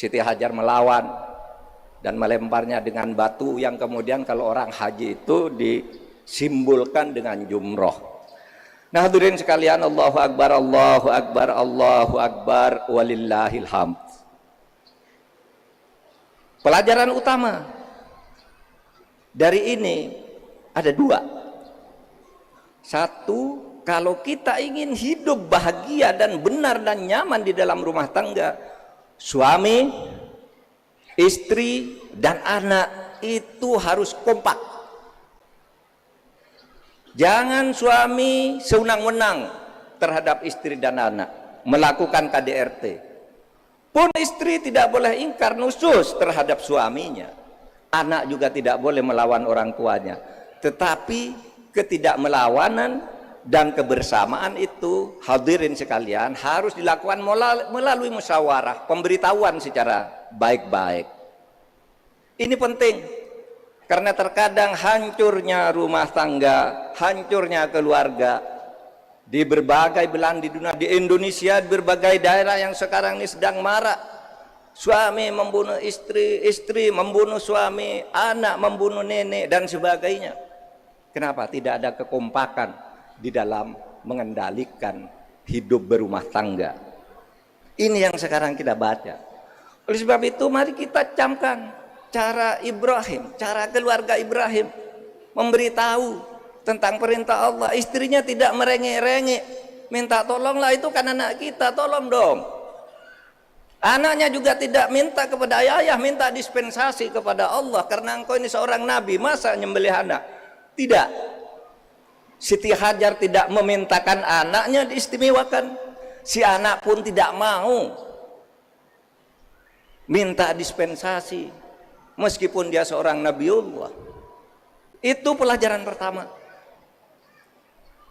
Siti Hajar melawan dan melemparnya dengan batu yang kemudian kalau orang haji itu disimbolkan dengan jumroh. Nah hadirin sekalian, Allahu Akbar, Allahu Akbar, Allahu Akbar, walillahil hamd. Pelajaran utama dari ini ada dua. Satu, kalau kita ingin hidup bahagia dan benar dan nyaman di dalam rumah tangga, suami, istri, dan anak itu harus kompak. Jangan suami sewenang-wenang terhadap istri dan anak, melakukan KDRT. Pun istri tidak boleh ingkar nusus terhadap suaminya. Anak juga tidak boleh melawan orang tuanya. Tetapi ketidakmelawanan dan kebersamaan itu, hadirin sekalian, harus dilakukan melalui musyawarah, pemberitahuan secara baik-baik. Ini penting. Karena terkadang hancurnya rumah tangga, hancurnya keluarga di berbagai belahan di dunia, di Indonesia, di berbagai daerah yang sekarang ini sedang marak. Suami membunuh istri, istri membunuh suami, anak membunuh nenek dan sebagainya. Kenapa? Tidak ada kekompakan di dalam mengendalikan hidup berumah tangga. Ini yang sekarang kita baca. Oleh sebab itu mari kita camkan cara Ibrahim, cara keluarga Ibrahim memberitahu tentang perintah Allah. Istrinya tidak merengek-rengek, minta tolonglah, itu kan anak kita, tolong dong. Anaknya juga tidak minta kepada ayah, minta dispensasi kepada Allah, karena engkau ini seorang nabi, masa nyembelih anak? Tidak. Siti Hajar tidak memintakan anaknya diistimewakan, si anak pun tidak mau minta dispensasi meskipun dia seorang nabiullah. Itu pelajaran pertama.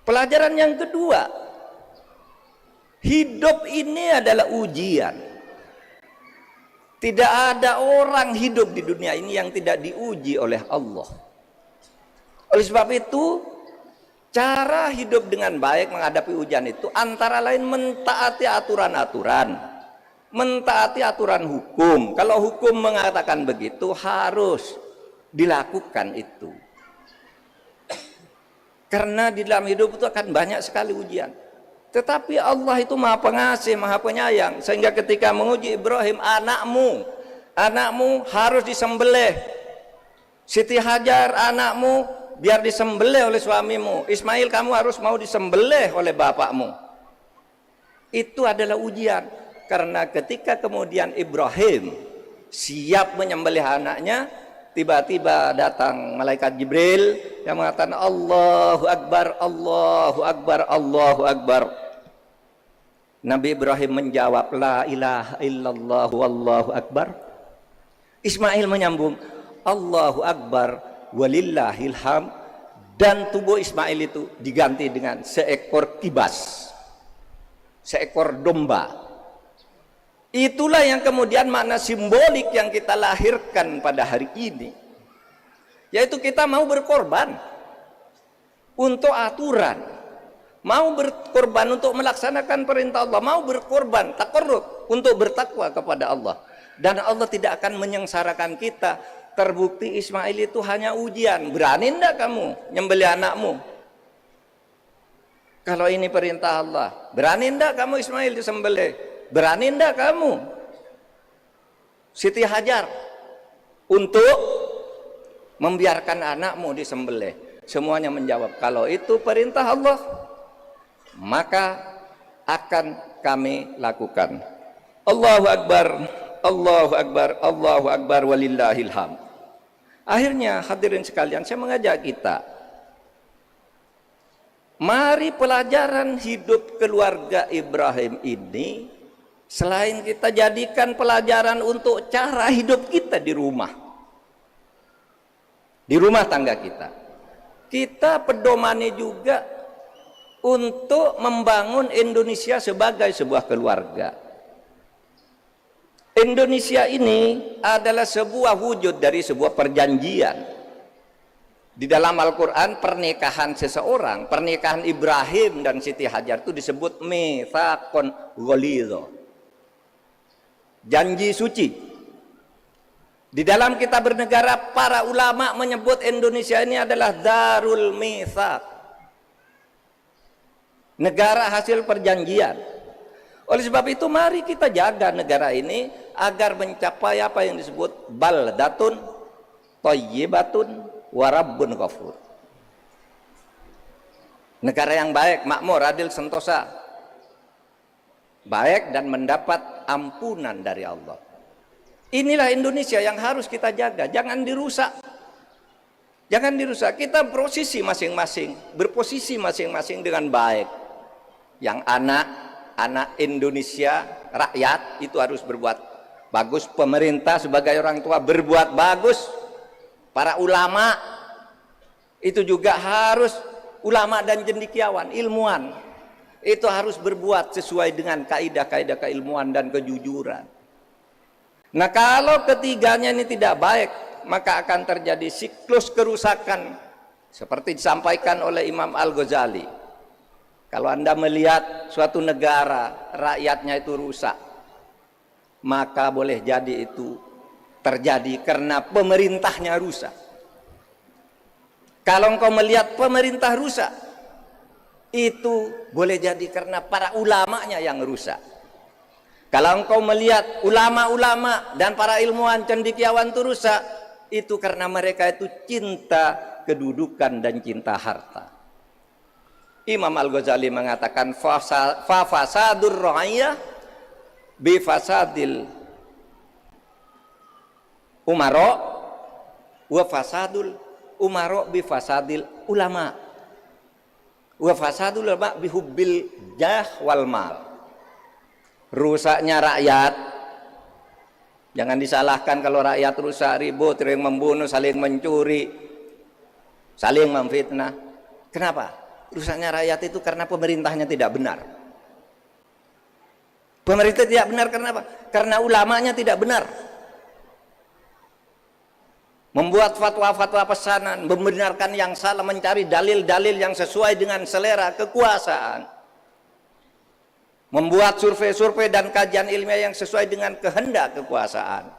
Pelajaran yang kedua, hidup ini adalah ujian. Tidak ada orang hidup di dunia ini yang tidak diuji oleh Allah. Oleh sebab itu, cara hidup dengan baik menghadapi ujian itu antara lain mentaati aturan-aturan, mentaati aturan hukum. Kalau hukum mengatakan begitu, harus dilakukan itu. Karena di dalam hidup itu akan banyak sekali ujian. Tetapi Allah itu Maha Pengasih, Maha Penyayang, sehingga ketika menguji Ibrahim, anakmu harus disembelih. Siti Hajar, anakmu biar disembelih oleh suamimu. Ismail, kamu harus mau disembelih oleh bapakmu. Itu adalah ujian. Karena ketika kemudian Ibrahim siap menyembelih anaknya, tiba-tiba datang malaikat Jibril yang mengatakan Allahu Akbar, Allahu Akbar, Allahu Akbar. Nabi Ibrahim menjawab la ilaha illallah wallahu akbar. Ismail menyambung Allahu Akbar walillahil hamd, dan tubuh Ismail itu diganti dengan seekor kibas, seekor domba. Itulah yang kemudian makna simbolik yang kita lahirkan pada hari ini, yaitu kita mau berkorban untuk aturan, mau berkorban untuk melaksanakan perintah Allah, mau berkorban taqarrub untuk bertakwa kepada Allah. Dan Allah tidak akan menyengsarakan kita. Terbukti Ismail itu hanya ujian. Berani enggak kamu nyembelih anakmu? Kalau ini perintah Allah, berani enggak kamu Ismail disembelih? Berani enggak kamu Siti Hajar untuk membiarkan anakmu disembelih? Semuanya menjawab, kalau itu perintah Allah, maka akan kami lakukan. Allahu Akbar, Allahu Akbar, Allahu Akbar, walillahil hamd. Akhirnya hadirin sekalian, saya mengajak kita, mari pelajaran hidup keluarga Ibrahim ini, selain kita jadikan pelajaran untuk cara hidup kita di rumah tangga kita, kita pedomani juga untuk membangun Indonesia sebagai sebuah keluarga. Indonesia ini adalah sebuah wujud dari sebuah perjanjian. Di dalam Al-Quran, pernikahan seseorang, pernikahan Ibrahim dan Siti Hajar itu disebut mitsaqun ghalidha, janji suci. Di dalam kitab bernegara, para ulama menyebut Indonesia ini adalah Darul Mitsaq, negara hasil perjanjian. Oleh sebab itu mari kita jaga negara ini agar mencapai apa yang disebut baldatun thayyibatun wa rabbun ghafur. Negara yang baik, makmur, adil, sentosa, baik dan mendapat ampunan dari Allah. Inilah Indonesia yang harus kita jaga, jangan dirusak. Jangan dirusak. Kita berposisi masing-masing, berposisi masing-masing dengan baik. Yang anak Indonesia, rakyat itu harus berbuat bagus. Pemerintah sebagai orang tua berbuat bagus. Para ulama itu juga harus, ulama dan cendekiawan, ilmuwan itu harus berbuat sesuai dengan kaidah-kaidah keilmuan dan kejujuran. Nah, kalau ketiganya ini tidak baik, maka akan terjadi siklus kerusakan seperti disampaikan oleh Imam Al-Ghazali. Kalau Anda melihat suatu negara rakyatnya itu rusak, maka boleh jadi itu terjadi karena pemerintahnya rusak. Kalau engkau melihat pemerintah rusak, itu boleh jadi karena para ulamanya yang rusak. Kalau engkau melihat ulama-ulama dan para ilmuwan cendekiawan itu rusak, itu karena mereka itu cinta kedudukan dan cinta harta. Imam Al-Ghazali mengatakan fa fasadur ra'iyah bi fasadil umara wa fasadul umara bi fasadil ulama wa fasadul ulama bi hubbil jah wal mal. Rusaknya rakyat, jangan disalahkan kalau rakyat rusak, ribut, sering membunuh, saling mencuri, saling memfitnah. Kenapa? Rusaknya rakyat itu karena pemerintahnya tidak benar. Pemerintah tidak benar karena apa? Karena ulamanya tidak benar. Membuat fatwa-fatwa pesanan, membenarkan yang salah, mencari dalil-dalil yang sesuai dengan selera kekuasaan. Membuat survei-survei dan kajian ilmiah yang sesuai dengan kehendak kekuasaan.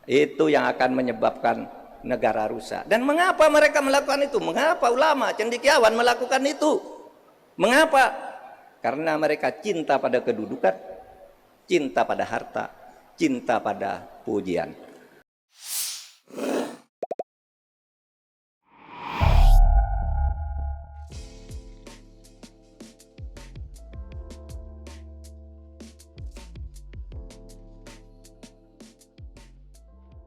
Itu yang akan menyebabkan negara rusak. Dan mengapa mereka melakukan itu? Mengapa ulama, cendekiawan melakukan itu? Mengapa? Karena mereka cinta pada kedudukan, cinta pada harta, cinta pada pujian.